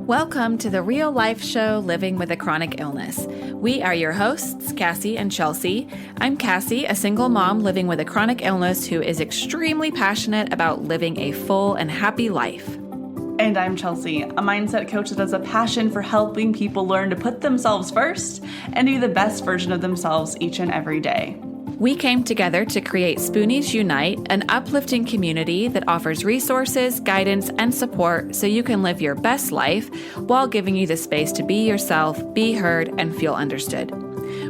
Welcome to the real life show, Living with a Chronic Illness. We are your hosts, Cassie and Chelsea. I'm Cassie, a single mom living with a chronic illness who is extremely passionate about living a full and happy life. And I'm Chelsea, a mindset coach that has a passion for helping people learn to put themselves first and be the best version of themselves each and every day. We came together to create Spoonies Unite, an uplifting community that offers resources, guidance, and support so you can live your best life while giving you the space to be yourself, be heard, and feel understood.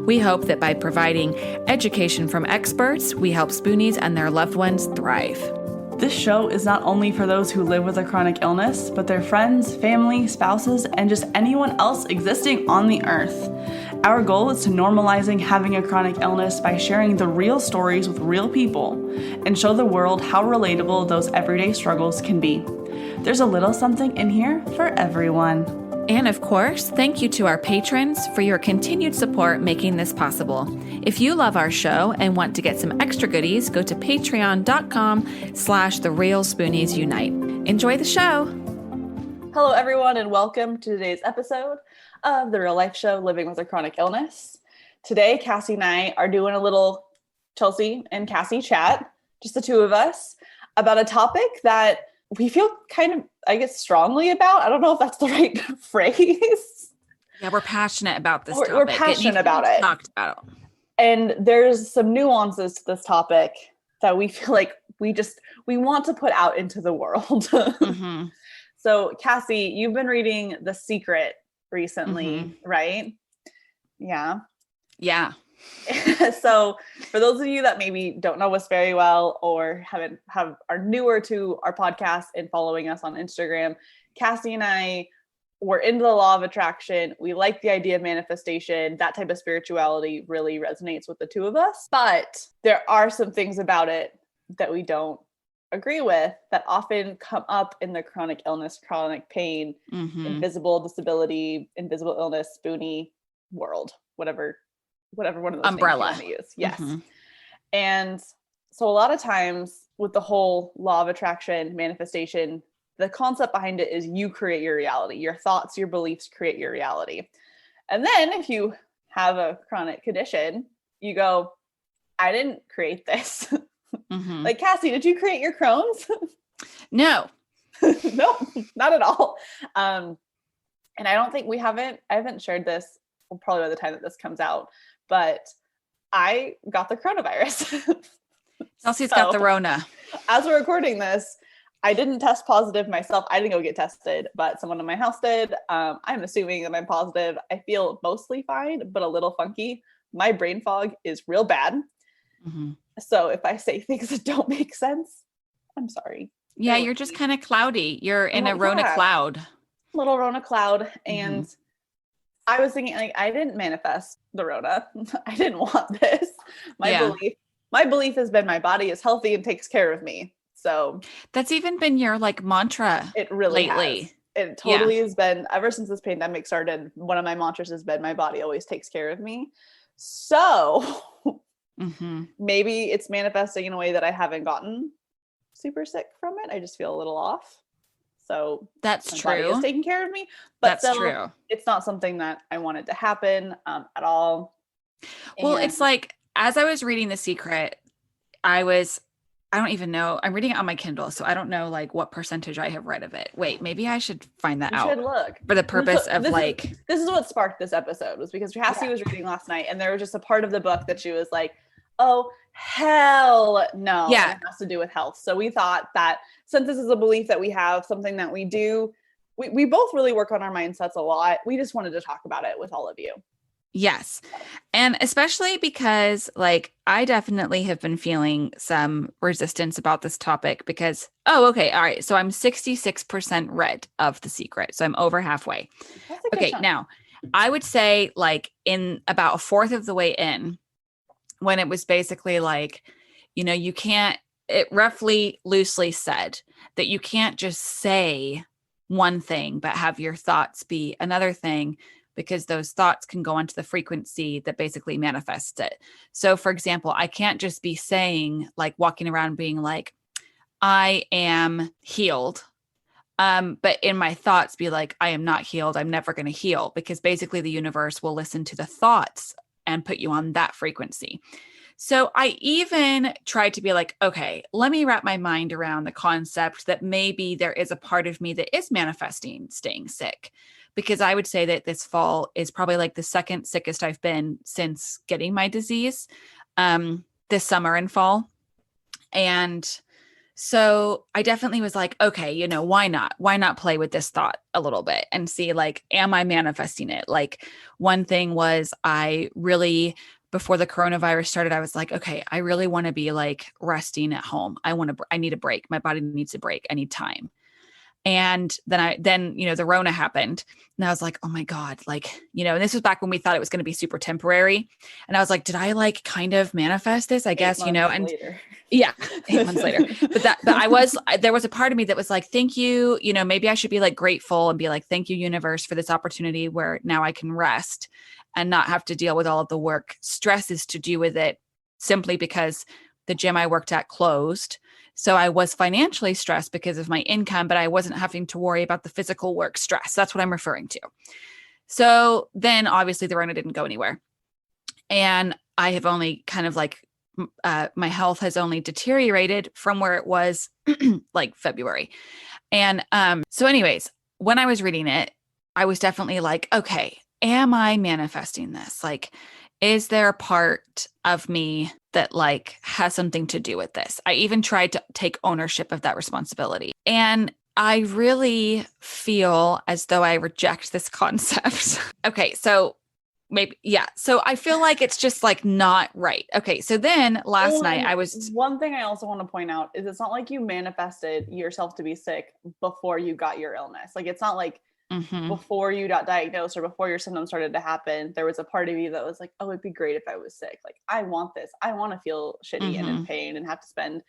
We hope that by providing education from experts, we help Spoonies and their loved ones thrive. This show is not only for those who live with a chronic illness, but their friends, family, spouses, and just anyone else existing on the earth. Our goal is to normalizing having a chronic illness by sharing the real stories with real people and show the world how relatable those everyday struggles can be. There's a little something in here for everyone. And of course, thank you to our patrons for your continued support making this possible. If you love our show and want to get some extra goodies, go to patreon.com/therealspoonies-unite. Enjoy the show. Hello, everyone, and welcome to today's episode of the real life show, Living with a Chronic Illness. Today, Cassie and I are doing a little Chelsea and Cassie chat, just the two of us, about a topic that we feel kind of, I guess, strongly about. I don't know if that's the right phrase. Yeah, we're passionate about this topic. We're passionate about it. Talked about. And there's some nuances to this topic that we feel like we want to put out into the world. Mm-hmm. So, Cassie, you've been reading The Secret recently, right? Yeah. Yeah. So for those of you that maybe don't know us very well or are newer to our podcast and following us on Instagram, Cassie and I were into the law of attraction. We like the idea of manifestation. That type of spirituality really resonates with the two of us. But there are some things about it that we don't agree with that often come up in the chronic illness, chronic pain, invisible disability, invisible illness, Spoonie world, whatever one of those umbrella names you want to use. Yes. And so a lot of times with the whole law of attraction, manifestation, the concept behind it is you create your reality. Your thoughts, your beliefs create your reality. And then if you have a chronic condition, you go, I didn't create this. Like, Cassie, did you create your Crohn's? No. No, not at all. And I don't think I haven't shared this probably by the time that this comes out, but I got the coronavirus. Chelsea's got the Rona. As we're recording this, I didn't test positive myself. I didn't go get tested, but someone in my house did. I'm assuming that I'm positive. I feel mostly fine, but a little funky. My brain fog is real bad. So if I say things that don't make sense, I'm sorry. Yeah, you're just kind of cloudy. You're in a Rona cloud. Little Rona cloud. And I was thinking, like, I didn't manifest the Rona. I didn't want this. My belief has been my body is healthy and takes care of me. So that's even been your like mantra. It really lately. Has. It totally has been, ever since this pandemic started, one of my mantras has been my body always takes care of me. So maybe it's manifesting in a way that I haven't gotten super sick from it. I just feel a little off. So that's my true. body is taking care of me, but that's still, true. It's not something that I wanted to happen at all. Well, it's like, as I was reading The Secret, I don't even know. I'm reading it on my Kindle, so I don't know like what percentage I have read of it. Wait, maybe I should find that out. You should look. For the purpose of this is what sparked this episode, was because Cassie was reading last night and there was just a part of the book that she was like, oh, hell no. Yeah. It has to do with health. So we thought that since this is a belief that we have, something that we do, we both really work on our mindsets a lot. We just wanted to talk about it with all of you. Yes. And especially because like, I definitely have been feeling some resistance about this topic because, okay. All right. So I'm 66% read of The Secret. So I'm over halfway. Okay. Chunk. Now I would say like in about a fourth of the way in, when it was basically like, you can't, it roughly loosely said that you can't just say one thing, but have your thoughts be another thing, because those thoughts can go onto the frequency that basically manifests it. So for example, I can't just be saying, like walking around being like, I am healed. But in my thoughts be like, I am not healed. I'm never going to heal, because basically the universe will listen to the thoughts and put you on that frequency. So I even tried to be like, okay, let me wrap my mind around the concept that maybe there is a part of me that is manifesting staying sick. Because I would say that this fall is probably like the second sickest I've been since getting my disease, this summer and fall. And so I definitely was like, okay, why not? Why not play with this thought a little bit and see, like, am I manifesting it? Like, one thing was I really, before the coronavirus started, I was like, okay, I really want to be like resting at home. I need a break. My body needs a break. I need time. And then the Rona happened, and I was like, oh my God, like, and this was back when we thought it was going to be super temporary. And I was like, did I like kind of manifest this? I guess, and later. Yeah, 8 months later. There was a part of me that was like, thank you. Maybe I should be like grateful and be like, thank you, universe, for this opportunity where now I can rest and not have to deal with all of the work stresses to do with it, simply because the gym I worked at closed. So I was financially stressed because of my income, but I wasn't having to worry about the physical work stress. That's what I'm referring to. So then obviously the Rona didn't go anywhere. And I have only kind of like, my health has only deteriorated from where it was like February. And so anyways, when I was reading it, I was definitely like, okay, am I manifesting this? Like, is there a part of me that like has something to do with this? I even tried to take ownership of that responsibility. And I really feel as though I reject this concept. Okay, so maybe, yeah. So I feel like it's just like not right. Okay, so then last night I was... One thing I also want to point out is it's not like you manifested yourself to be sick before you got your illness. Like, it's not like before you got diagnosed or before your symptoms started to happen, there was a part of you that was like, oh, it'd be great if I was sick. Like, I want this. I want to feel shitty and in pain and have to spend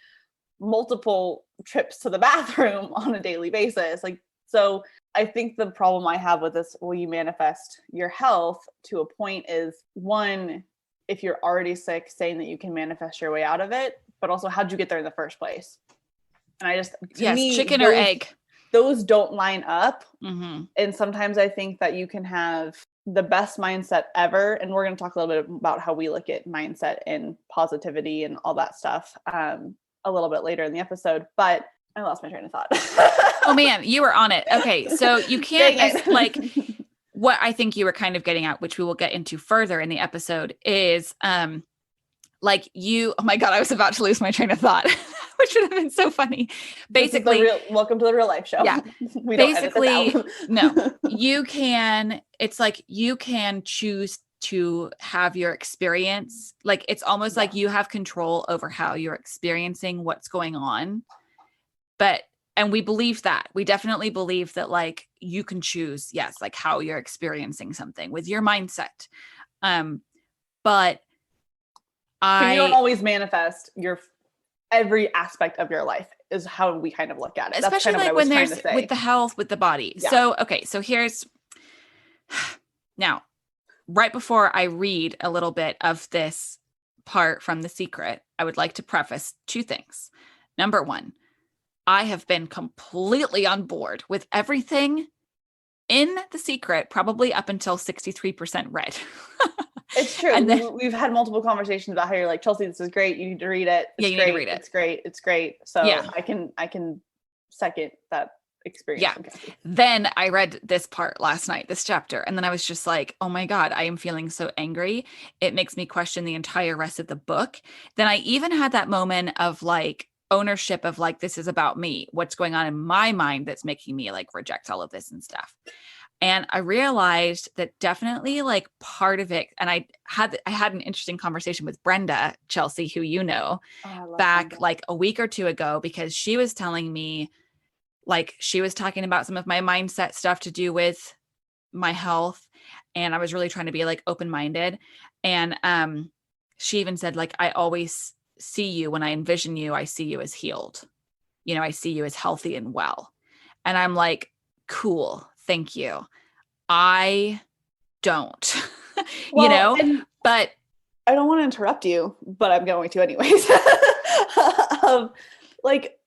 multiple trips to the bathroom on a daily basis. Like, so I think the problem I have with this, will you manifest your health to a point, is one, if you're already sick, saying that you can manifest your way out of it, but also how'd you get there in the first place? And I just, to me, chicken or egg. Those don't line up. And sometimes I think that you can have the best mindset ever. And we're going to talk a little bit about how we look at mindset and positivity and all that stuff a little bit later in the episode. But I lost my train of thought. Oh man, you were on it. Okay. So you can't, like, what I think you were kind of getting at, which we will get into further in the episode, is like you, oh my God, I was about to lose my train of thought, which would have been so funny. Basically, welcome to the real life show. Yeah. Basically, no, it's like you can choose to have your experience. Like, it's almost like you have control over how you're experiencing what's going on. And we believe that. We definitely believe that, like, you can choose, yes, like how you're experiencing something with your mindset. But you don't always manifest your every aspect of your life, is how we kind of look at it. Especially like when there's with the health, with the body. Yeah. So, okay. So here's now, right before I read a little bit of this part from The Secret, I would like to preface two things. Number one, I have been completely on board with everything in The Secret, probably up until 63% read. It's true. And then, we've had multiple conversations about how you're like, Chelsea, this is great. You need to read it. It's you need to read it. It's great. It's great. So yeah. I can second that experience. Yeah. Then I read this part last night, this chapter, and then I was just like, oh my God, I am feeling so angry. It makes me question the entire rest of the book. Then I even had that moment of like ownership of like, this is about me. What's going on in my mind that's making me like reject all of this and stuff. And I realized that definitely like part of it, and I had an interesting conversation with Brenda Chelsea, who back Brenda. Like a week or two ago, because she was telling me, like, she was talking about some of my mindset stuff to do with my health, and I was really trying to be like open-minded. And she even said, like, I always see you, when I envision you, I see you as healed. I see you as healthy and well. And I'm like, cool. Thank you. I don't, but I don't want to interrupt you, but I'm going to anyways. Like,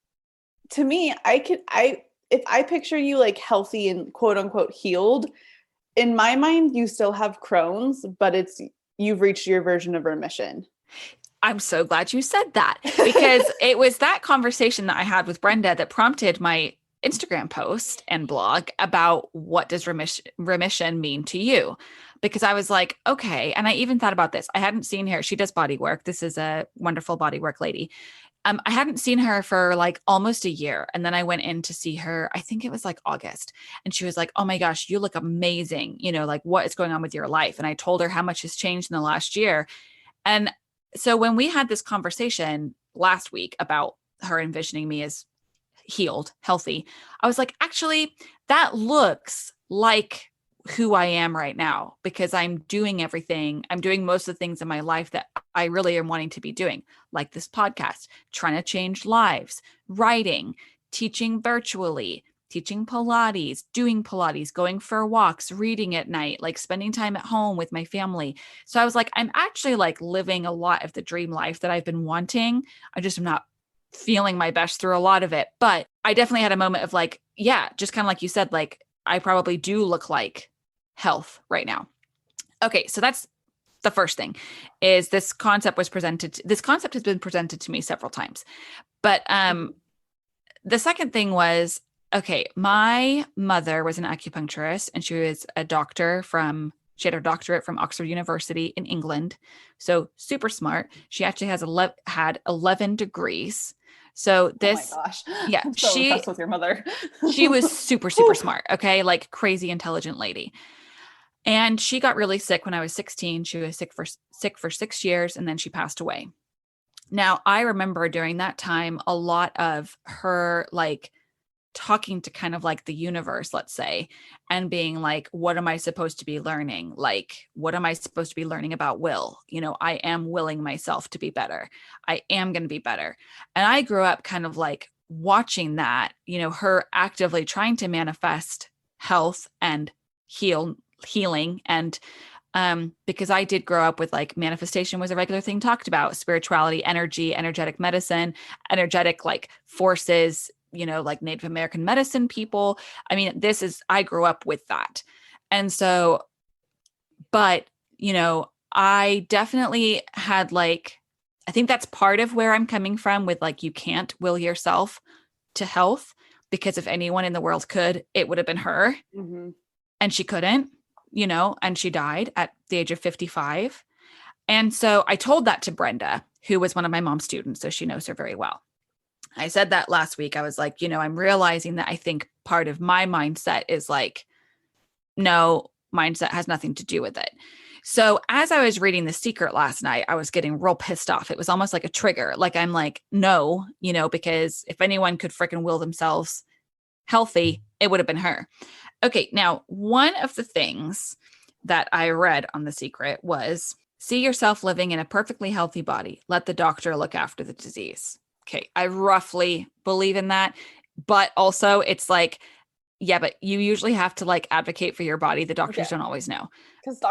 to me, I if I picture you like healthy and quote unquote healed, in my mind, you still have Crohn's, but you've reached your version of remission. I'm so glad you said that, because it was that conversation that I had with Brenda that prompted my Instagram post and blog about what does remission mean to you? Because I was like, okay. And I even thought about this. I hadn't seen her. She does body work. This is a wonderful body work lady. I hadn't seen her for like almost a year. And then I went in to see her, I think it was like August. And she was like, oh my gosh, you look amazing. You know, like what is going on with your life? And I told her how much has changed in the last year. And so when we had this conversation last week about her envisioning me as healed, healthy, I was like, actually, that looks like who I am right now, because I'm doing everything. I'm doing most of the things in my life that I really am wanting to be doing, like this podcast, trying to change lives, writing, teaching virtually, teaching Pilates, going for walks, reading at night, like spending time at home with my family. So I was like, I'm actually like living a lot of the dream life that I've been wanting. I just am not feeling my best through a lot of it. But I definitely had a moment of like, yeah, just kind of like you said, like I probably do look like health right now. Okay, so that's the first thing, is this concept has been presented to me several times. But the second thing was, okay, my mother was an acupuncturist and she was a doctor she had her doctorate from Oxford University in England. So super smart. She actually had 11 degrees. So this, oh my gosh. yeah, I'm so impressed with your mother. she was super, super smart. Okay. Like crazy intelligent lady. And she got really sick when I was 16. She was sick for 6 years, and then she passed away. Now, I remember during that time, a lot of her like talking to kind of like the universe, let's say, and being like, what am I supposed to be learning? Like, what am I supposed to be learning about will? You know, I am willing myself to be better. I am going to be better. And I grew up kind of like watching that, you know, her actively trying to manifest health and healing. And because I did grow up with like manifestation was a regular thing talked about, spirituality, energy, energetic medicine, energetic like forces, you know, like Native American medicine people. I mean, I grew up with that. And so, but, you know, I definitely had like, I think that's part of where I'm coming from with like, you can't will yourself to health, because if anyone in the world could, it would have been her. Mm-hmm. And she couldn't, you know, and she died at the age of 55. And so I told that to Brenda, who was one of my mom's students. So she knows her very well. I said that last week. I was like, you know, I'm realizing that I think part of my mindset is like, no, mindset has nothing to do with it. So as I was reading The Secret last night, I was getting real pissed off. It was almost like a trigger. Like I'm like, no, you know, because if anyone could freaking will themselves healthy, it would have been her. Okay, now one of the things that I read on The Secret was, see yourself living in a perfectly healthy body. Let the doctor look after the disease. Okay, I roughly believe in that, but also it's like, yeah, but you usually have to like advocate for your body. The doctors don't always know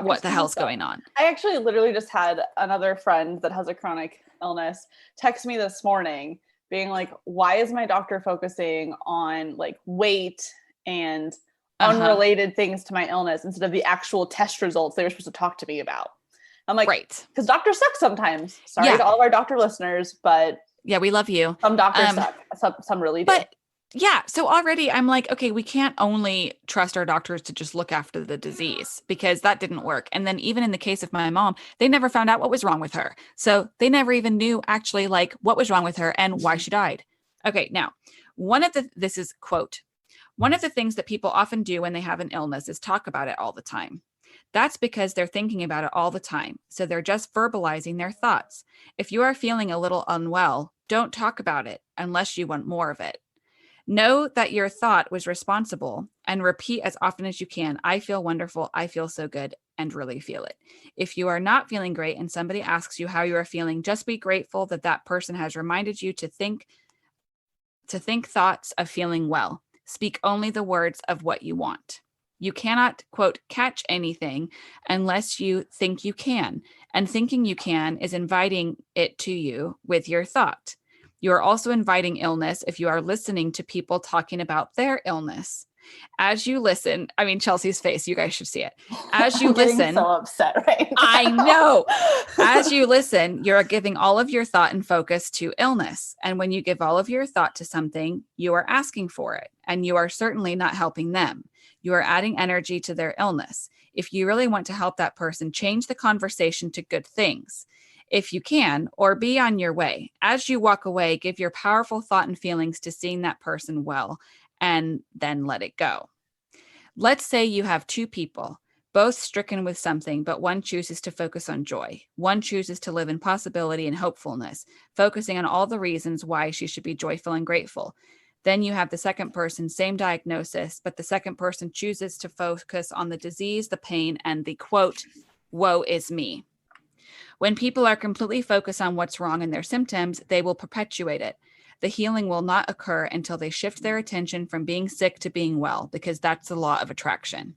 what the hell's going on. I actually literally just had another friend that has a chronic illness text me this morning being like, why is my doctor focusing on like weight and unrelated things to my illness instead of the actual test results they were supposed to talk to me about? I'm like, right, because doctors suck sometimes. Sorry to all of our doctor listeners, but yeah, we love you. Some doctors suck. Some really do. But yeah, so already I'm like, okay, we can't only trust our doctors to just look after the disease, because that didn't work. And then even in the case of my mom, they never found out what was wrong with her. So they never even knew actually like what was wrong with her and why she died. Okay, now this is quote, one of the things that people often do when they have an illness is talk about it all the time. That's because they're thinking about it all the time. So they're just verbalizing their thoughts. If you are feeling a little unwell, don't talk about it unless you want more of it. Know that your thought was responsible and repeat as often as you can. I feel wonderful. I feel so good, and really feel it. If you are not feeling great and somebody asks you how you are feeling, just be grateful that that person has reminded you to think thoughts of feeling well. Speak only the words of what you want. You cannot, quote, catch anything unless you think you can. And thinking you can is inviting it to you with your thought. You are also inviting illness if you are listening to people talking about their illness. As you listen, I mean, Chelsea's face, you guys should see it. As you I'm getting listen, so upset right now. I know. As you listen, you're giving all of your thought and focus to illness. And when you give all of your thought to something, you are asking for it. And you are certainly not helping them. You are adding energy to their illness. If you really want to help that person, change the conversation to good things. If you can, or be on your way. As you walk away, give your powerful thought and feelings to seeing that person well, and then let it go. Let's say you have two people, both stricken with something, but one chooses to focus on joy. One chooses to live in possibility and hopefulness, focusing on all the reasons why she should be joyful and grateful. Then you have the second person, same diagnosis, but the second person chooses to focus on the disease, the pain, and the quote, woe is me. When people are completely focused on what's wrong in their symptoms, they will perpetuate it. The healing will not occur until they shift their attention from being sick to being well, because that's the law of attraction.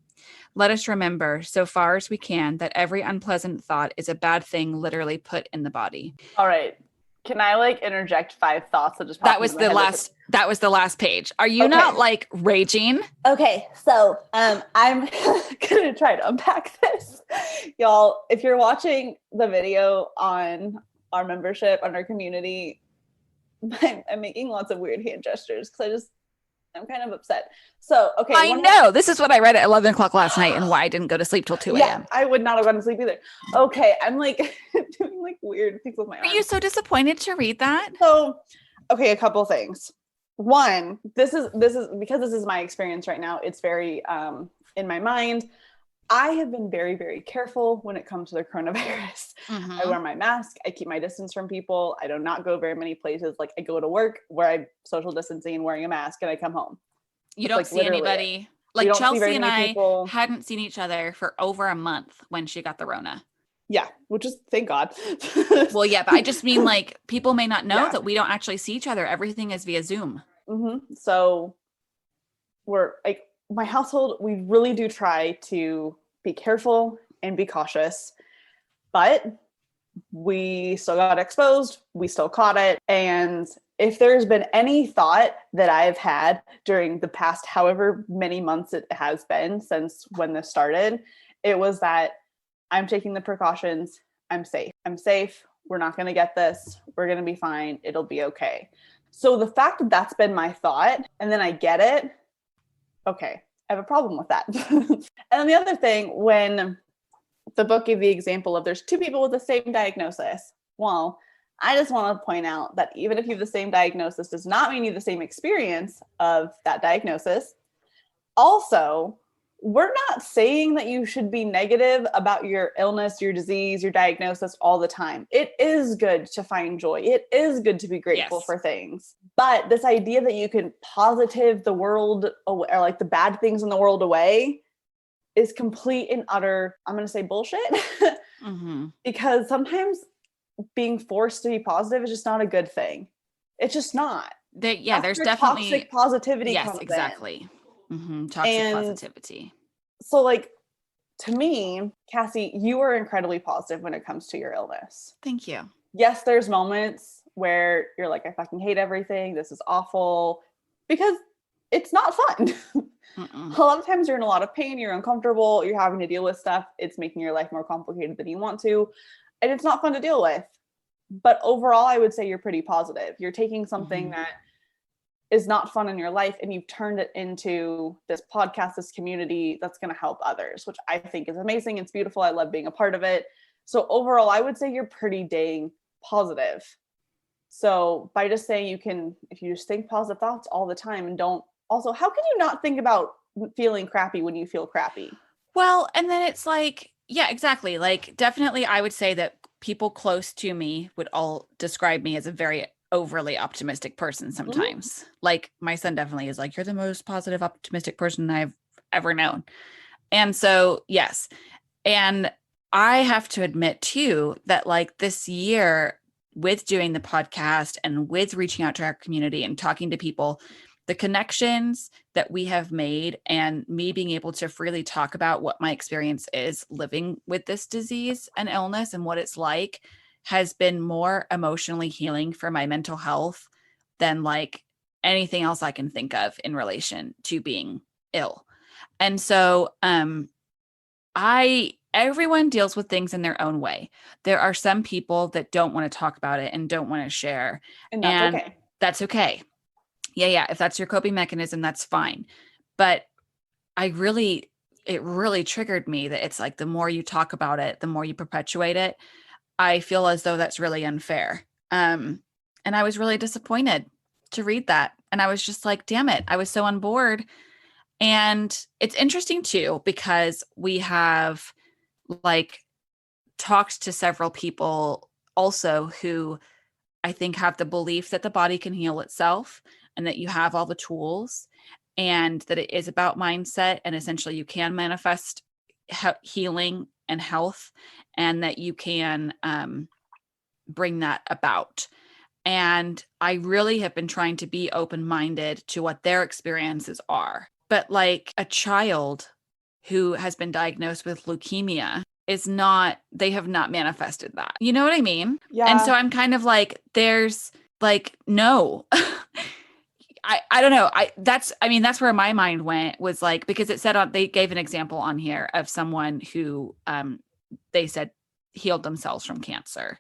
Let us remember, so far as we can, that every unpleasant thought is a bad thing literally put in the body. All right. Can I interject 5 thoughts that just popped That was into the my head? that was the last page. Are you not raging? Okay, so I'm gonna try to unpack this. Y'all, if you're watching the video on our membership, on our community, I'm making lots of weird hand gestures because I'm kind of upset. So, okay. I know. This is what I read at 11 o'clock last night and why I didn't go to sleep till 2 a.m. Yeah, I would not have gone to sleep either. Okay, I'm doing weird things with my arms. Are you so disappointed to read that? So, okay, a couple things. One, this is because this is my experience right now. It's very in my mind. I have been very, very careful when it comes to the coronavirus. Mm-hmm. I wear my mask. I keep my distance from people. I do not go very many places. Like I go to work where I'm social distancing and wearing a mask, and I come home. You don't see anybody. Like Chelsea and I hadn't seen each other for over a month when she got the Rona. Yeah, which is thank God. Well, yeah, but I just mean people may not know that we don't actually see each other. Everything is via Zoom. Mm-hmm. So we're my household, we really do try to be careful and be cautious, but we still got exposed. We still caught it. And if there's been any thought that I've had during the past, however many months it has been since when this started, it was that I'm taking the precautions. I'm safe. We're not going to get this. We're going to be fine. It'll be okay. So the fact that that's been my thought and then I get it, okay, I have a problem with that. And then the other thing, when the book gave the example of there's two people with the same diagnosis, well, I just want to point out that even if you have the same diagnosis does not mean you have the same experience of that diagnosis. Also, we're not saying that you should be negative about your illness, your disease, your diagnosis all the time. It is good to find joy. It is good to be grateful for things. But this idea that you can positive the world away, or the bad things in the world away, is complete and utter, I'm going to say bullshit. Mm-hmm. Because sometimes being forced to be positive is just not a good thing. It's just not. There's definitely toxic positivity. Yes, exactly. Mm-hmm. Toxic positivity. So to me, Cassie, you are incredibly positive when it comes to your illness. Thank you. Yes, there's moments where you're like, I fucking hate everything. This is awful, because it's not fun. A lot of times you're in a lot of pain. You're uncomfortable. You're having to deal with stuff. It's making your life more complicated than you want to. And it's not fun to deal with. But overall, I would say you're pretty positive. You're taking something that is not fun in your life and you've turned it into this podcast, this community that's going to help others, which I think is amazing. It's beautiful. I love being a part of it. So overall, I would say you're pretty dang positive. So by just saying if you just think positive thoughts all the time and don't, also, how can you not think about feeling crappy when you feel crappy? Well, and then it's yeah, exactly. Definitely I would say that people close to me would all describe me as a very overly optimistic person sometimes. My son definitely is you're the most positive, optimistic person I've ever known. And so, yes. And I have to admit too, that this year with doing the podcast and with reaching out to our community and talking to people, the connections that we have made and me being able to freely talk about what my experience is living with this disease and illness and what it's like has been more emotionally healing for my mental health than like anything else I can think of in relation to being ill. And so everyone deals with things in their own way. There are some people that don't want to talk about it and don't want to share. And that's And okay. that's okay. Yeah. If that's your coping mechanism, that's fine. But it really triggered me that it's like the more you talk about it, the more you perpetuate it. I feel as though that's really unfair. And I was really disappointed to read that. And I was just like, damn it, I was so on board. And it's interesting too, because we have like talked to several people also who I think have the belief that the body can heal itself and that you have all the tools and that it is about mindset and essentially you can manifest healing and health and that you can bring that about. And I really have been trying to be open-minded to what their experiences are. But like a child who has been diagnosed with leukemia they have not manifested that. You know what I mean? Yeah. And so I'm kind of like, there's like, no. I don't know. That's where my mind went, was like, because it said they gave an example on here of someone who they said healed themselves from cancer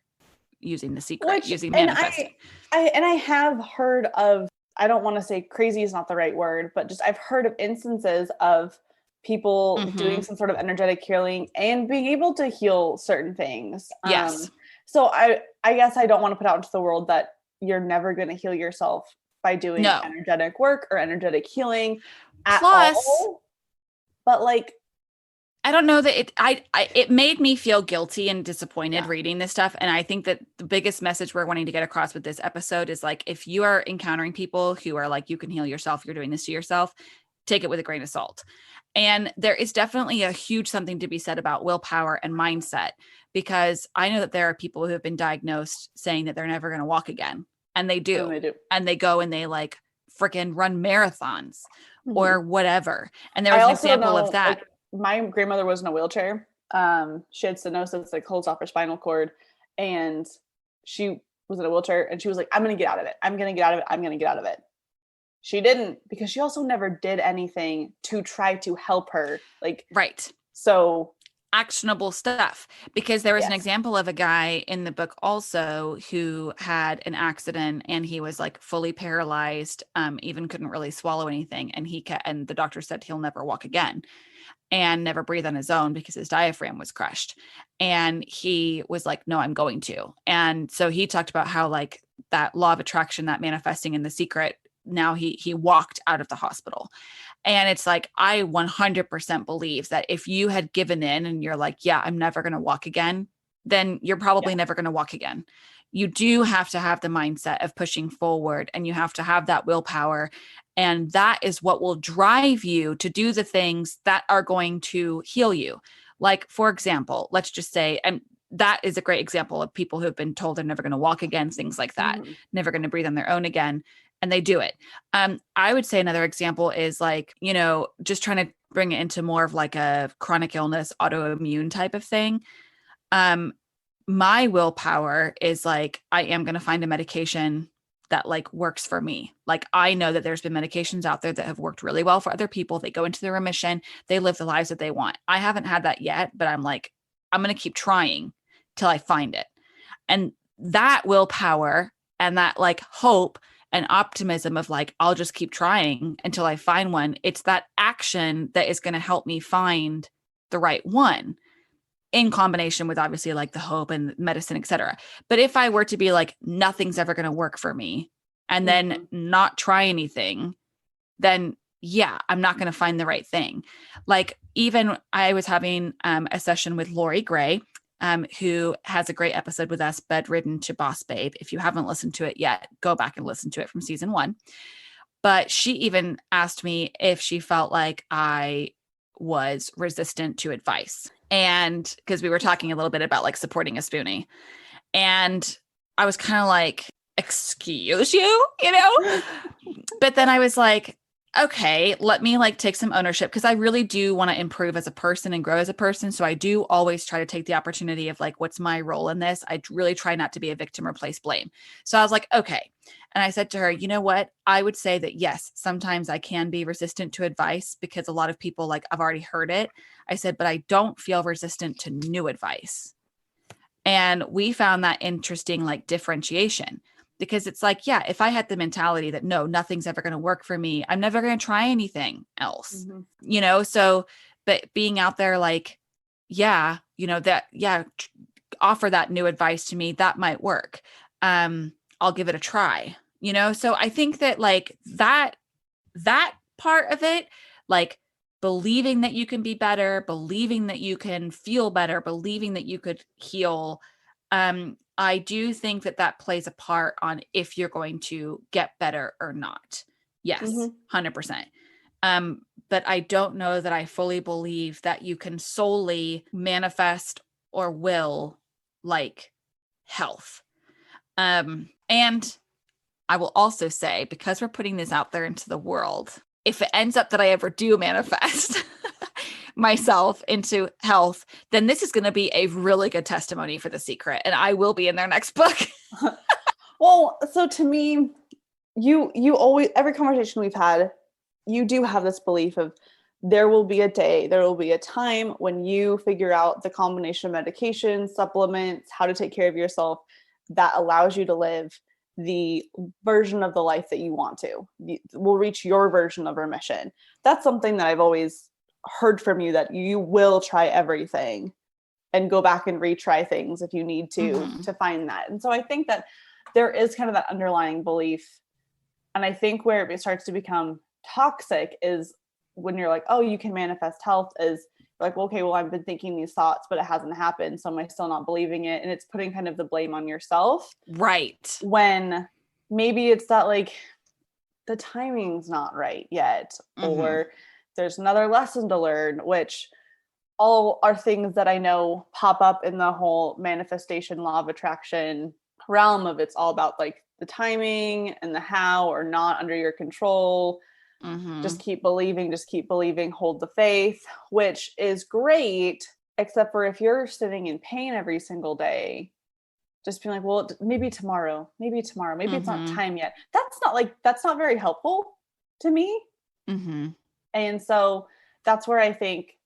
using The Secret, using manifesting. I have heard of, I don't want to say crazy is not the right word, but just I've heard of instances of people doing some sort of energetic healing and being able to heal certain things. Yes. So I guess I don't want to put out into the world that you're never going to heal yourself by doing energetic work or energetic healing at all. But like, I don't know that it made me feel guilty and disappointed reading this stuff. And I think that the biggest message we're wanting to get across with this episode is like, if you are encountering people who are like, you can heal yourself, you're doing this to yourself, take it with a grain of salt. And there is definitely a huge something to be said about willpower and mindset, because I know that there are people who have been diagnosed saying that they're never going to walk again. And they do. And they go and they like freaking run marathons or whatever. And there was an example of that. Like, my grandmother was in a wheelchair. She had stenosis that closed off her spinal cord, and she was in a wheelchair, and she was like, I'm going to get out of it. I'm going to get out of it. I'm going to get out of it. She didn't, because she also never did anything to try to help her. Like, right. So actionable stuff, because there was an example of a guy in the book also who had an accident and he was like fully paralyzed, even couldn't really swallow anything. And and the doctor said he'll never walk again and never breathe on his own because his diaphragm was crushed. And he was like, no, I'm going to. And so he talked about how like that law of attraction, that manifesting in The Secret, now he walked out of the hospital. And it's like, I 100% believe that if you had given in and you're like, yeah, I'm never going to walk again, then you're probably never going to walk again. You do have to have the mindset of pushing forward, and you have to have that willpower. And that is what will drive you to do the things that are going to heal you. Like, for example, let's just say, and that is a great example of people who have been told they're never going to walk again, things like that, never going to breathe on their own again. And they do it. I would say another example is like, just trying to bring it into more of like a chronic illness, autoimmune type of thing. My willpower is like, I am going to find a medication that like works for me. Like, I know that there's been medications out there that have worked really well for other people. They go into the remission, they live the lives that they want. I haven't had that yet, but I'm like, I'm going to keep trying till I find it. And that willpower and that like hope and optimism of like, I'll just keep trying until I find one. It's that action that is going to help me find the right one, in combination with obviously like the hope and medicine, et cetera. But if I were to be like, nothing's ever going to work for me and then not try anything, then yeah, I'm not going to find the right thing. Like, even I was having a session with Lori Gray, who has a great episode with us, Bedridden to Boss Babe. If you haven't listened to it yet, go back and listen to it from season 1. But she even asked me if she felt like I was resistant to advice. And because we were talking a little bit about like supporting a Spoonie. And I was kind of like, excuse you, But then I was like, okay, let me like take some ownership because I really do want to improve as a person and grow as a person. So I do always try to take the opportunity of like, what's my role in this? I really try not to be a victim or place blame. So I was like, okay. And I said to her, you know what? I would say that yes, sometimes I can be resistant to advice because a lot of people like I've already heard it. I said, but I don't feel resistant to new advice. And we found that interesting, like differentiation, because it's like, yeah, if I had the mentality that no, nothing's ever going to work for me, I'm never going to try anything else, So, but being out there, like, yeah, offer that new advice to me, that might work. I'll give it a try, So I think that like that part of it, like believing that you can be better, believing that you can feel better, believing that you could heal. I do think that that plays a part on if you're going to get better or not. Yes, 100%. But I don't know that I fully believe that you can solely manifest or will like health. And I will also say, because we're putting this out there into the world, if it ends up that I ever do manifest myself into health, then this is going to be a really good testimony for The Secret, and I will be in their next book. Well, so to me, you always, every conversation we've had, you do have this belief of there will be a day, there will be a time when you figure out the combination of medications, supplements, how to take care of yourself that allows you to live the version of the life that you want to. You will reach your version of remission. That's something that I've always heard from you, that you will try everything and go back and retry things if you need to find that. And so I think that there is kind of that underlying belief. And I think where it starts to become toxic is when you're like, oh, you can manifest health, is like, well, okay, well, I've been thinking these thoughts, but it hasn't happened. So am I still not believing it? And it's putting kind of the blame on yourself. Right. When maybe it's that like the timing's not right yet, or there's another lesson to learn, which all are things that I know pop up in the whole manifestation law of attraction realm of, it's all about like the timing and the how or not under your control. Just keep believing, hold the faith, which is great, except for if you're sitting in pain every single day, just being like, well, maybe tomorrow, maybe it's not time yet. That's not very helpful to me. And so that's where I think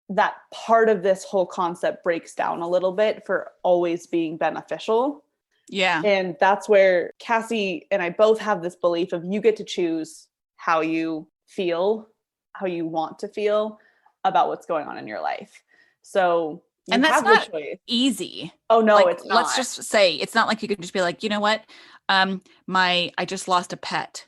that part of this whole concept breaks down a little bit for always being beneficial. Yeah. And that's where Cassie and I both have this belief of you get to choose how you feel, how you want to feel about what's going on in your life. So you and that's have not the choice. Easy. Oh no, like, it's not. Let's just say it's not like you can just be like, you know what? I just lost a pet,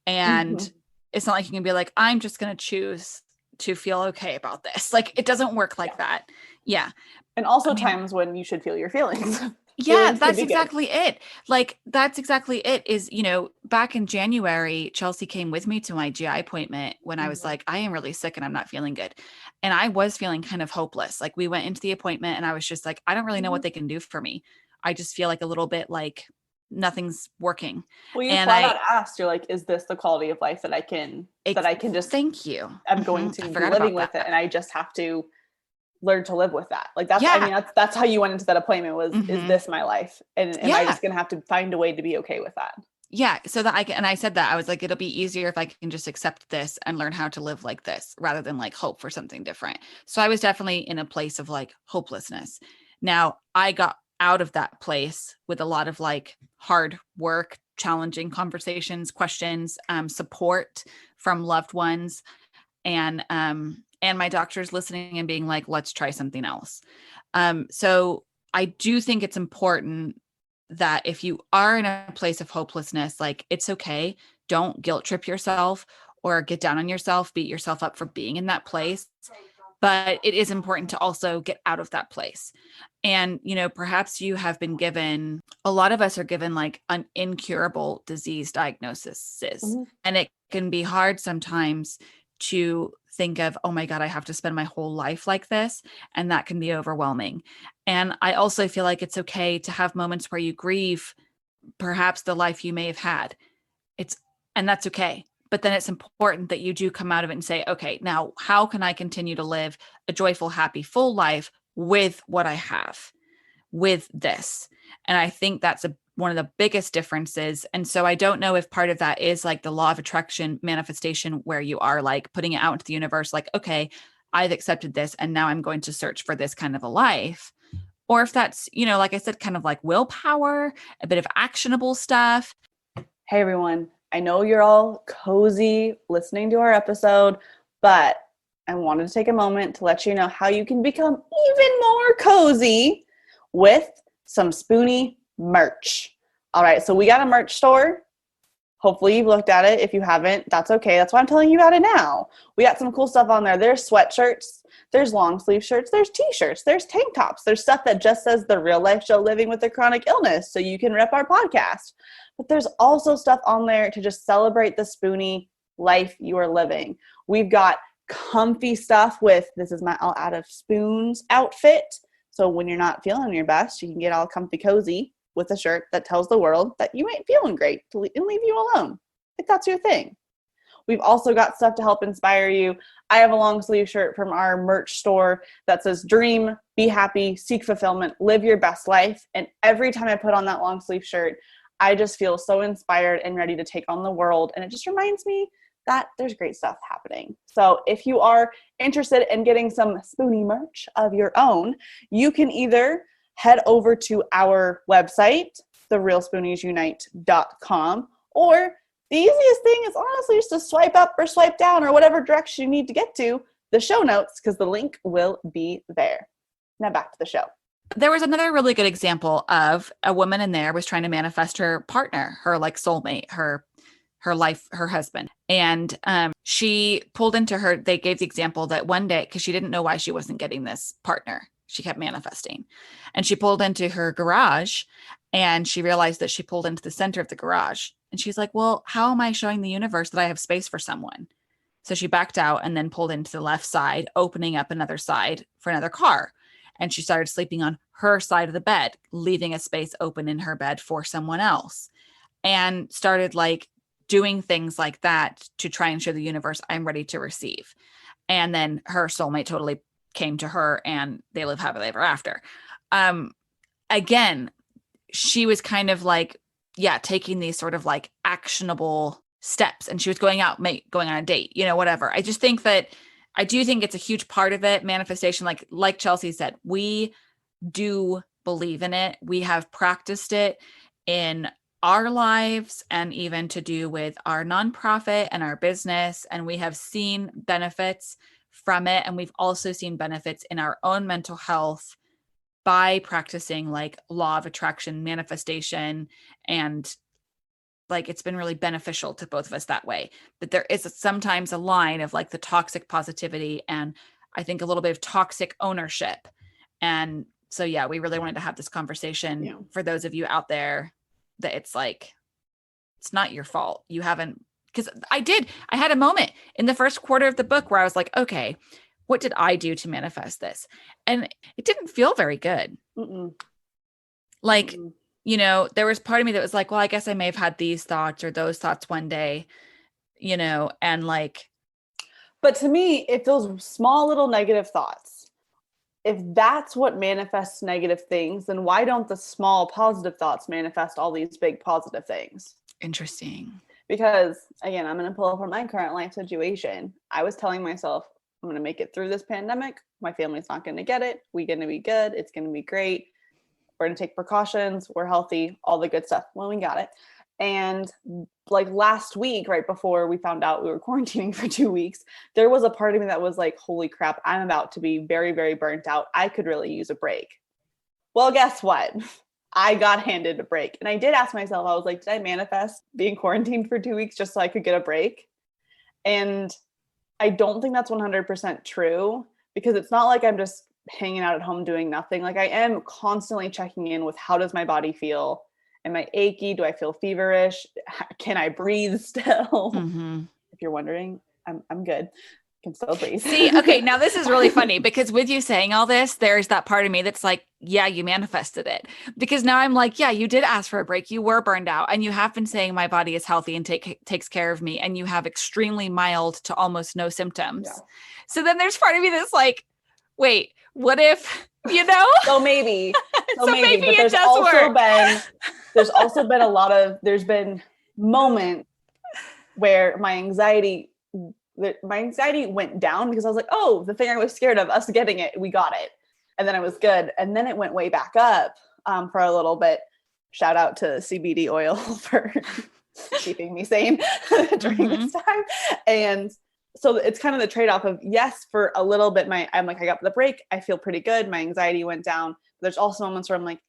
and it's not like you can be like, I'm just going to choose to feel okay about this. Like, it doesn't work like that. Yeah. And also times when you should feel your feelings. Yeah, that's exactly it. Like, that's exactly it is, back in January, Chelsea came with me to my GI appointment when I was like, I am really sick and I'm not feeling good. And I was feeling kind of hopeless. Like, we went into the appointment and I was just like, I don't really know what they can do for me. I just feel like a little bit like nothing's working. Well, you flat out asked, you're like, is this the quality of life that I can just, thank you. I'm going to be living with it. And I just have to learn to live with that. Like that's, I mean, that's how you went into that appointment was, is this my life? And am I just going to have to find a way to be okay with that? Yeah. So that I said that I was like, it'll be easier if I can just accept this and learn how to live like this rather than like hope for something different. So I was definitely in a place of like hopelessness. Now I got out of that place with a lot of like hard work, challenging conversations, questions, support from loved ones. And my doctor's listening and being like, let's try something else. So I do think it's important that if you are in a place of hopelessness, like it's okay. Don't guilt trip yourself or get down on yourself, beat yourself up for being in that place. But it is important to also get out of that place. And, perhaps you have been given, a lot of us are given like an incurable disease diagnosis. And it can be hard sometimes to think of, oh my God, I have to spend my whole life like this. And that can be overwhelming. And I also feel like it's okay to have moments where you grieve perhaps the life you may have had. And that's okay. but then it's important that you do come out of it and say, okay, now how can I continue to live a joyful, happy, full life with what I have, with this? And I think that's one of the biggest differences. And so I don't know if part of that is like the law of attraction manifestation, where you are like putting it out into the universe, like, okay, I've accepted this and now I'm going to search for this kind of a life. Or if that's, like I said, kind of like willpower, a bit of actionable stuff. Hey everyone, I know you're all cozy listening to our episode, but I wanted to take a moment to let you know how you can become even more cozy with some Spoonie merch. All right, so we got a merch store. Hopefully you've looked at it. If you haven't, that's okay. That's why I'm telling you about it now. We got some cool stuff on there. There's sweatshirts, there's long sleeve shirts, there's t-shirts, there's tank tops, there's stuff that just says the real life Joe living with a chronic illness, so you can rep our podcast. But there's also stuff on there to just celebrate the Spoonie life you are living. We've got comfy stuff with, this is my all out of spoons outfit. So when you're not feeling your best, you can get all comfy cozy with a shirt that tells the world that you ain't feeling great and leave you alone, if that's your thing. We've also got stuff to help inspire you. I have a long sleeve shirt from our merch store that says dream, be happy, seek fulfillment, live your best life. And every time I put on that long sleeve shirt, I just feel so inspired and ready to take on the world. And it just reminds me that there's great stuff happening. So if you are interested in getting some Spoonie merch of your own, you can either head over to our website, therealspooniesunite.com, or the easiest thing is honestly just to swipe up or swipe down or whatever direction you need to get to the show notes, because the link will be there. Now back to the show. There was another really good example of a woman in there was trying to manifest her partner, her like soulmate, her life, her husband. And she pulled into her, they gave the example that one day, because she didn't know why she wasn't getting this partner, she kept manifesting. And she pulled into her garage and she realized that she pulled into the center of the garage. And she's like, well, how am I showing the universe that I have space for someone? So she backed out and then pulled into the left side, opening up another side for another car. And she started sleeping on her side of the bed, leaving a space open in her bed for someone else. And started like doing things like that to try and show the universe I'm ready to receive. And then her soulmate totally came to her and they live happily ever after. Again, she was kind of like, taking these sort of like actionable steps, and she was going on a date, whatever. I just think that I do think it's a huge part of it. Manifestation, like Chelsea said, we do believe in it. We have practiced it in our lives and even to do with our nonprofit and our business. And we have seen benefits from it. And we've also seen benefits in our own mental health by practicing like law of attraction, manifestation, and like it's been really beneficial to both of us that way. But there is sometimes a line of like the toxic positivity and I think a little bit of toxic ownership. And so, we really wanted to have this conversation for those of you out there that it's like, it's not your fault. You haven't, because I had a moment in the first quarter of the book where I was like, okay, what did I do to manifest this? And it didn't feel very good. Mm-mm. Like, Mm-mm. there was part of me that was like, well, I guess I may have had these thoughts or those thoughts one day, and like. But to me, if those small little negative thoughts, if that's what manifests negative things, then why don't the small positive thoughts manifest all these big positive things? Interesting. Because again, I'm going to pull up from my current life situation. I was telling myself, I'm going to make it through this pandemic. My family's not going to get it. We're going to be good. It's going to be great. We're going to take precautions. We're healthy, all the good stuff. Well, we got it. And like last week, right before we found out we were quarantining for 2 weeks, there was a part of me that was like, holy crap, I'm about to be very, very burnt out. I could really use a break. Well, guess what? I got handed a break. And I did ask myself, I was like, did I manifest being quarantined for 2 weeks just so I could get a break? And I don't think that's 100% true, because it's not like I'm just hanging out at home doing nothing. Like I am constantly checking in with how does my body feel? Am I achy? Do I feel feverish? Can I breathe still? Mm-hmm. If you're wondering, I'm good. Can still breathe. See, okay, now this is really funny because with you saying all this, there's that part of me that's like, yeah, you manifested it. Because now I'm like, yeah, you did ask for a break. You were burned out and you have been saying my body is healthy and takes care of me. And you have extremely mild to almost no symptoms. Yeah. So then there's part of me that's like, wait, what if, you know? So maybe, So maybe but it there's does also work. been there's been moments where my anxiety went down because I was like, oh, the thing I was scared of, us getting it, we got it. And then I was good. And then it went way back up for a little bit. Shout out to CBD oil for keeping me sane during this time. And so it's kind of the trade-off of, yes, for a little bit, I got the break. I feel pretty good. My anxiety went down. But there's also moments where I'm like,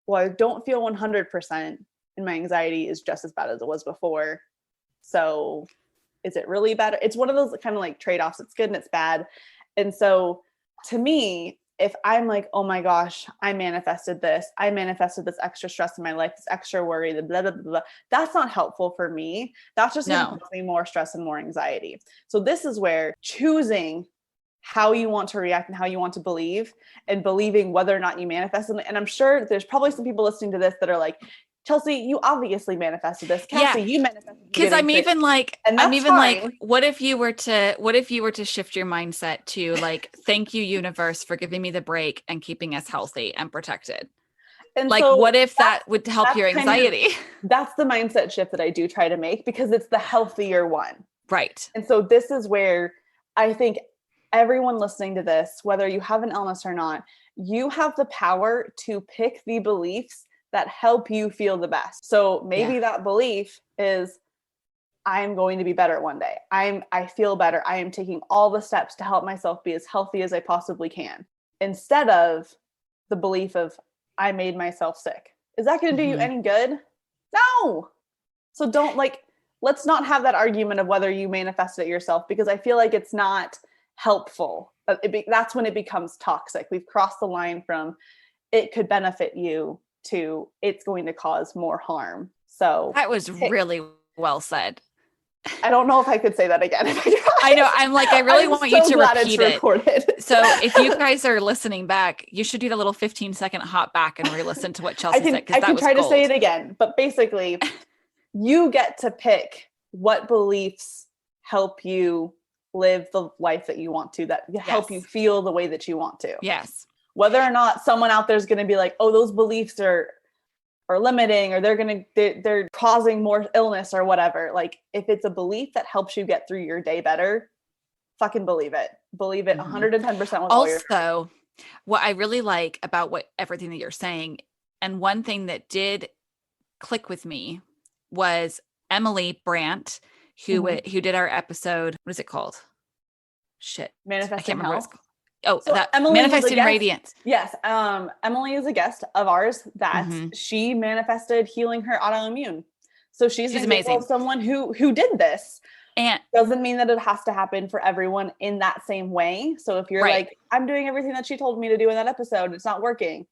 well, I don't feel 100% and my anxiety is just as bad as it was before. So is it really better? It's one of those kind of like trade-offs. It's good and it's bad. And so to me, if I'm like, oh my gosh, I manifested this extra stress in my life, this extra worry, the blah, blah, blah, blah, that's not helpful for me. That's just going to cause me more stress and more anxiety. So this is where choosing how you want to react and how you want to believe and believing whether or not you manifested. And I'm sure there's probably some people listening to this that are like, Chelsea, you obviously manifested this. Cassie, you manifested. Because I'm even like, fine. what if you were to shift your mindset to like, thank you, universe, for giving me the break and keeping us healthy and protected. And like, so what if that would help your anxiety? That's the mindset shift that I do try to make because it's the healthier one. Right. And so this is where I think everyone listening to this, whether you have an illness or not, you have the power to pick the beliefs that help you feel the best. So maybe that belief is, I am going to be better one day. I feel better. I am taking all the steps to help myself be as healthy as I possibly can. Instead of the belief of, I made myself sick. Is that going to do you any good? No. So let's not have that argument of whether you manifested it yourself, because I feel like it's not helpful. That's when it becomes toxic. We've crossed the line from it could benefit you to it's going to cause more harm. So that was really well said. I don't know if I could say that again. I know. I'm like, I really want you to repeat it. So if you guys are listening back, you should do the little 15-second hop back and re-listen to what Chelsea said. I can try to say it again, but basically you get to pick what beliefs help you live the life that you want to, that help you feel the way that you want to. Yes. Whether or not someone out there is going to be like, oh, those beliefs are limiting, or they're causing more illness or whatever. Like, if it's a belief that helps you get through your day better, fucking believe it. Believe it 110% with all your. Also, what I really like about everything that you're saying, and one thing that did click with me was Emily Brandt, who did our episode. What is it called? Shit. Manifesting Health. Oh, so that Manifesting Radiance. Yes. Emily is a guest of ours that she manifested healing her autoimmune. So she's amazing. Someone who did this. And doesn't mean that it has to happen for everyone in that same way. So if you're like, I'm doing everything that she told me to do in that episode, it's not working.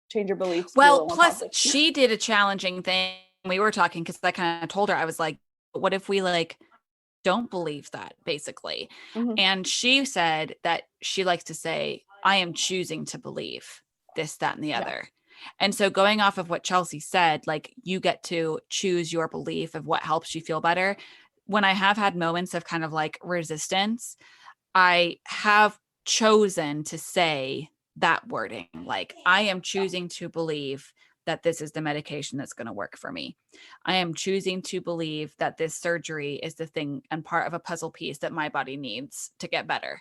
Change your beliefs. Well, plus she did a challenging thing. We were talking because I kind of told her, I was like, what if we don't believe that, basically? And she said that she likes to say, I am choosing to believe this, that, and the other. And so going off of what Chelsea said, like, you get to choose your belief of what helps you feel better. When I have had moments of kind of like resistance, I have chosen to say that wording, like, I am choosing to believe that this is the medication that's going to work for me. I am choosing to believe that this surgery is the thing and part of a puzzle piece that my body needs to get better.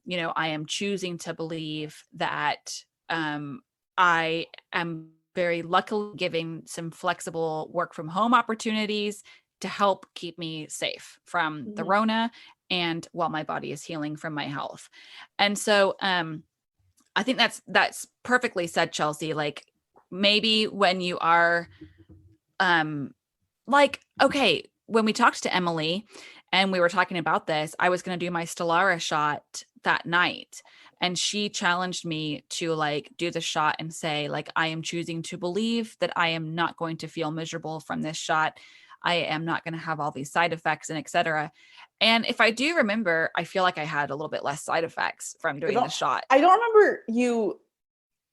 You know, I am choosing to believe that I am very luckily giving some flexible work from home opportunities to help keep me safe from the Rona and while my body is healing from my health. And so I think that's perfectly said, Chelsea. Like, maybe when you are okay, when we talked to Emily and we were talking about this, I was going to do my Stellara shot that night. And she challenged me to do the shot and say, I am choosing to believe that I am not going to feel miserable from this shot. I am not going to have all these side effects and etc. And if I do remember, I feel like I had a little bit less side effects from doing the shot. I don't remember you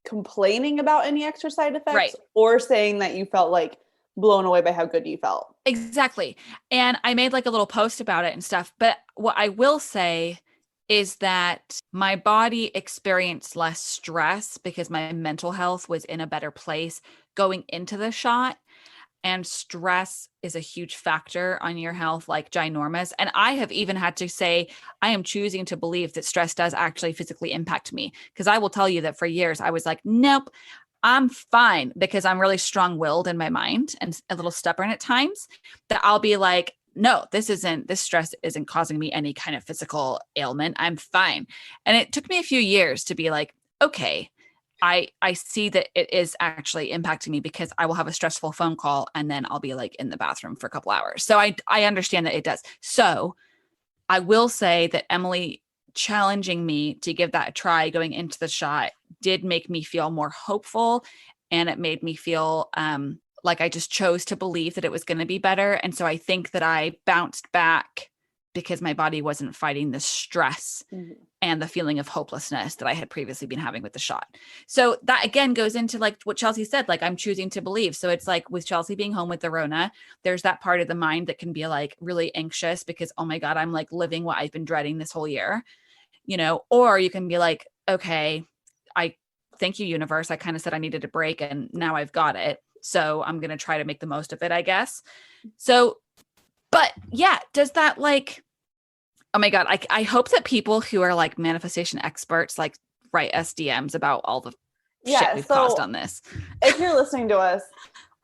complaining about any extra side effects, right, or saying that you felt like blown away by how good you felt. Exactly. And I made like a little post about it and stuff. But what I will say is that my body experienced less stress because my mental health was in a better place going into the shot. And stress is a huge factor on your health, like ginormous. And I have even had to say, I am choosing to believe that stress does actually physically impact me. Because I will tell you that for years, I was like, nope, I'm fine, because I'm really strong-willed in my mind and a little stubborn at times, that I'll be like, no, this stress isn't causing me any kind of physical ailment. I'm fine. And it took me a few years to be like, okay, I see that it is actually impacting me, because I will have a stressful phone call and then I'll be like in the bathroom for a couple hours. So I understand that it does. So I will say that Emily challenging me to give that a try going into the shot did make me feel more hopeful, and it made me feel like I just chose to believe that it was going to be better. And so I think that I bounced back because my body wasn't fighting the stress and the feeling of hopelessness that I had previously been having with the shot. So that again goes into like what Chelsea said, like I'm choosing to believe. So it's like with Chelsea being home with the Rona, there's that part of the mind that can be like really anxious because, oh my God, I'm like living what I've been dreading this whole year, or you can be like, okay, I thank you, universe. I kind of said I needed a break and now I've got it. So I'm going to try to make the most of it, I guess. So, but yeah, does that like, oh my God, I hope that people who are like manifestation experts, like write us DMs about all the shit we've caused on this. If you're listening to us,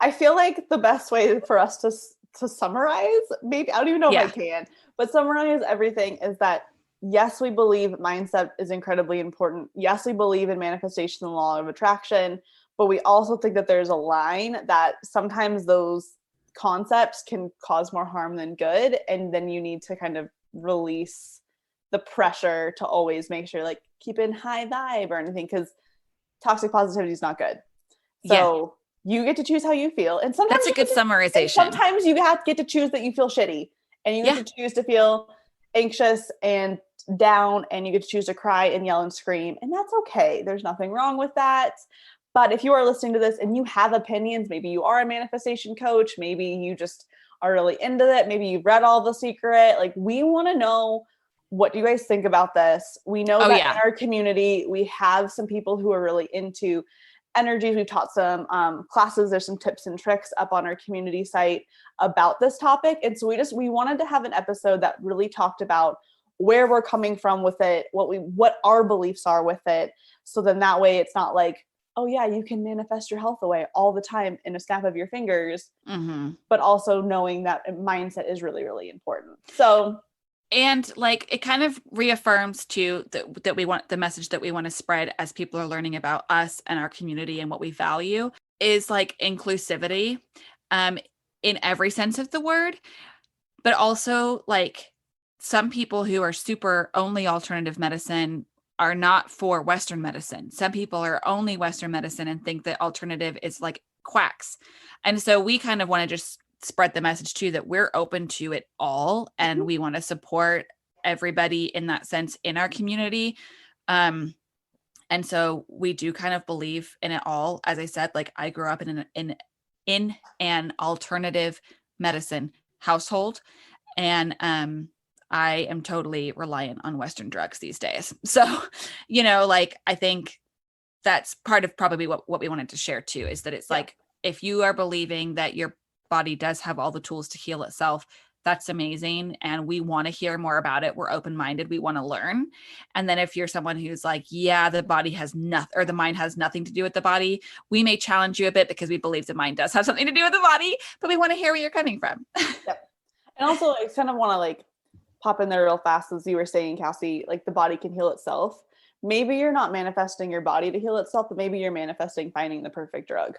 I feel like the best way for us to summarize, maybe, I don't even know if I can, but summarize everything is that, yes, we believe mindset is incredibly important. Yes, we believe in manifestation and the law of attraction, but we also think that there's a line that sometimes those concepts can cause more harm than good. And then you need to kind of release the pressure to always make sure, like, keep in high vibe or anything, because toxic positivity is not good. So you get to choose how you feel. And sometimes that's a good summarization. Sometimes you get to choose that you feel shitty, and you get to choose to feel anxious and down, and you get to choose to cry and yell and scream. And that's okay. There's nothing wrong with that. But if you are listening to this and you have opinions, maybe you are a manifestation coach, maybe you just are really into it, maybe you've read all The Secret, like, we want to know, what do you guys think about this? We know that in our community, we have some people who are really into energies. We've taught some classes. There's some tips and tricks up on our community site about this topic. And so we wanted to have an episode that really talked about where we're coming from with it, what our beliefs are with it. So then that way it's not like, oh yeah, you can manifest your health away all the time in a snap of your fingers, but also knowing that mindset is really, really important. So, and like, it kind of reaffirms too that we want the message that we want to spread as people are learning about us and our community and what we value is like inclusivity, in every sense of the word, but also like some people who are super only alternative medicine are not for Western medicine. Some people are only Western medicine and think that alternative is like quacks. And so we kind of want to just spread the message too, that we're open to it all. And we want to support everybody in that sense in our community. And so we do kind of believe in it all. As I said, like I grew up in an alternative medicine household. And, I am totally reliant on Western drugs these days. So, like, I think that's part of probably what we wanted to share too, is that it's like, if you are believing that your body does have all the tools to heal itself, that's amazing. And we want to hear more about it. We're open-minded. We want to learn. And then if you're someone who's like, yeah, the body has nothing, or the mind has nothing to do with the body, we may challenge you a bit because we believe the mind does have something to do with the body, but we want to hear where you're coming from. And also I kind of want to like pop in there real fast, as you were saying, Cassie, like the body can heal itself. Maybe you're not manifesting your body to heal itself, but maybe you're manifesting finding the perfect drug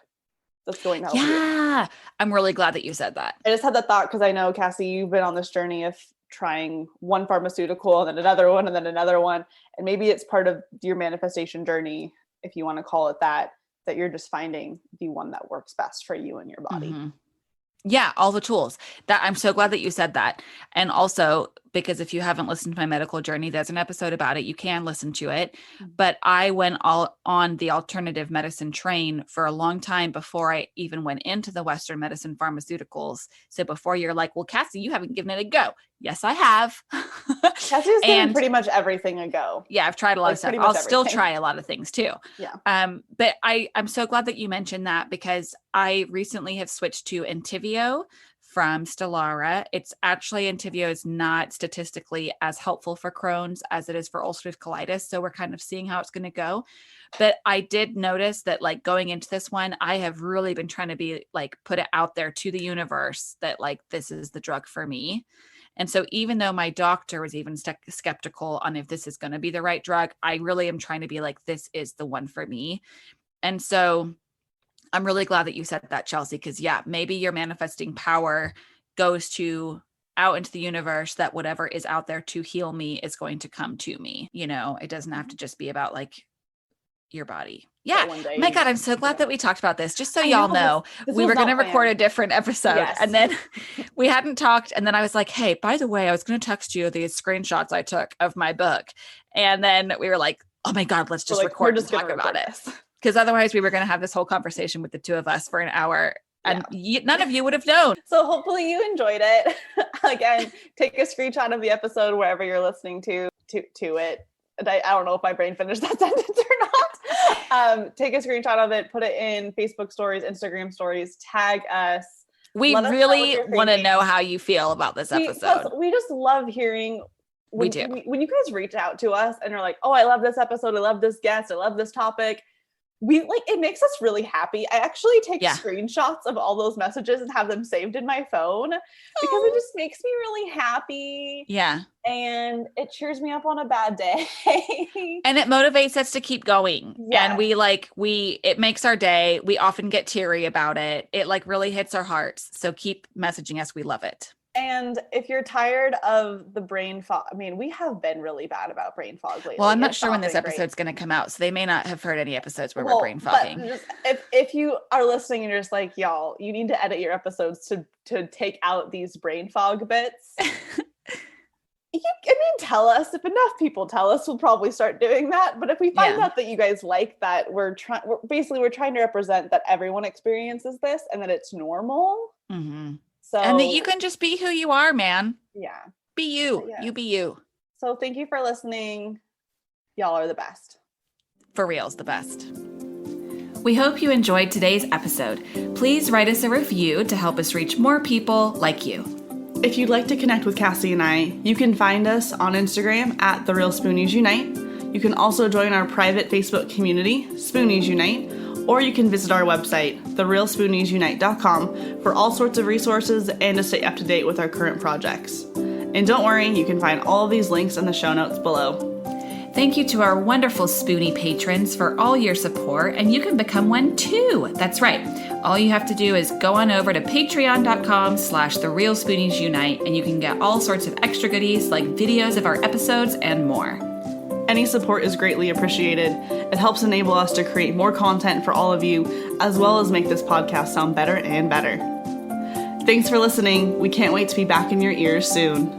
that's going to help you. Yeah, I'm really glad that you said that. I just had that thought because I know, Cassie, you've been on this journey of trying one pharmaceutical and then another one and then another one. And maybe it's part of your manifestation journey, if you want to call it that you're just finding the one that works best for you and your body. Yeah, all the tools. That I'm so glad that you said that. And also, because if you haven't listened to my medical journey, there's an episode about it. You can listen to it. But I went all on the alternative medicine train for a long time before I even went into the Western medicine pharmaceuticals. So before you're like, well, Cassie, you haven't given it a go. Yes, I have. Cassie's given And pretty much everything a go. yeah, I've tried a lot of stuff. pretty much I'll still everything. try a lot of things too. Yeah. But I'm so glad that you mentioned that because I recently have switched to Entyvio from Stelara. It's actually Entyvio is not statistically as helpful for Crohn's as it is for ulcerative colitis. So we're kind of seeing how it's going to go. But I did notice that like going into this one, I have really been trying to be like, put it out there to the universe that like, this is the drug for me. And so even though my doctor was even skeptical on if this is going to be the right drug, I really am trying to be like, this is the one for me. And so I'm really glad that you said that, Chelsea, because yeah, maybe your manifesting power goes to out into the universe that whatever is out there to heal me is going to come to me. You know, it doesn't have to just be about like your body. Yeah. My God, I'm so glad that we talked about this. Just so y'all know, we were going to record a different episode and then we hadn't talked. And then I was like, hey, by the way, I was going to text you these screenshots I took of my book. And then we were like, oh my God, let's just record and talk about it. Because otherwise we were going to have this whole conversation with the two of us for an hour and none of you would have known. So hopefully you enjoyed it. Again, take a screenshot of the episode wherever you're listening to it. I don't know if my brain finished that sentence or not. Take a screenshot of it, put it in Facebook stories, Instagram stories, tag us. We really want to know how you feel about this episode. We just love hearing when do. When you guys reach out to us and are like, oh, I love this episode. I love this guest. I love this topic. It makes us really happy. I actually take screenshots of all those messages and have them saved in my phone because it just makes me really happy. Yeah. And it cheers me up on a bad day. And it motivates us to keep going. Yes. And it makes our day. We often get teary about it. It like really hits our hearts. So keep messaging us. We love it. And if you're tired of the brain fog, I mean, we have been really bad about brain fog lately. Well, I'm not sure when this episode's going to come out, so they may not have heard any episodes where we're brain fogging. If you are listening and you're just like, y'all, you need to edit your episodes to take out these brain fog bits. Tell us. If enough people tell us, we'll probably start doing that. But if we find out that you guys like that, we're trying to represent that everyone experiences this and that it's normal. Mm-hmm. So, and that you can just be who you are, man. Yeah. Be you. Yeah. You be you. So thank you for listening. Y'all are the best. For reals, the best. We hope you enjoyed today's episode. Please write us a review to help us reach more people like you. If you'd like to connect with Cassie and I, you can find us on Instagram at The Real Spoonies Unite. You can also join our private Facebook community, Spoonies Unite, or you can visit our website, therealspooniesunite.com, for all sorts of resources and to stay up to date with our current projects. And don't worry, you can find all of these links in the show notes below. Thank you to our wonderful Spoonie patrons for all your support, and you can become one too. That's right. All you have to do is go on over to patreon.com/therealspooniesunite, and you can get all sorts of extra goodies like videos of our episodes and more. Any support is greatly appreciated. It helps enable us to create more content for all of you, as well as make this podcast sound better and better. Thanks for listening. We can't wait to be back in your ears soon.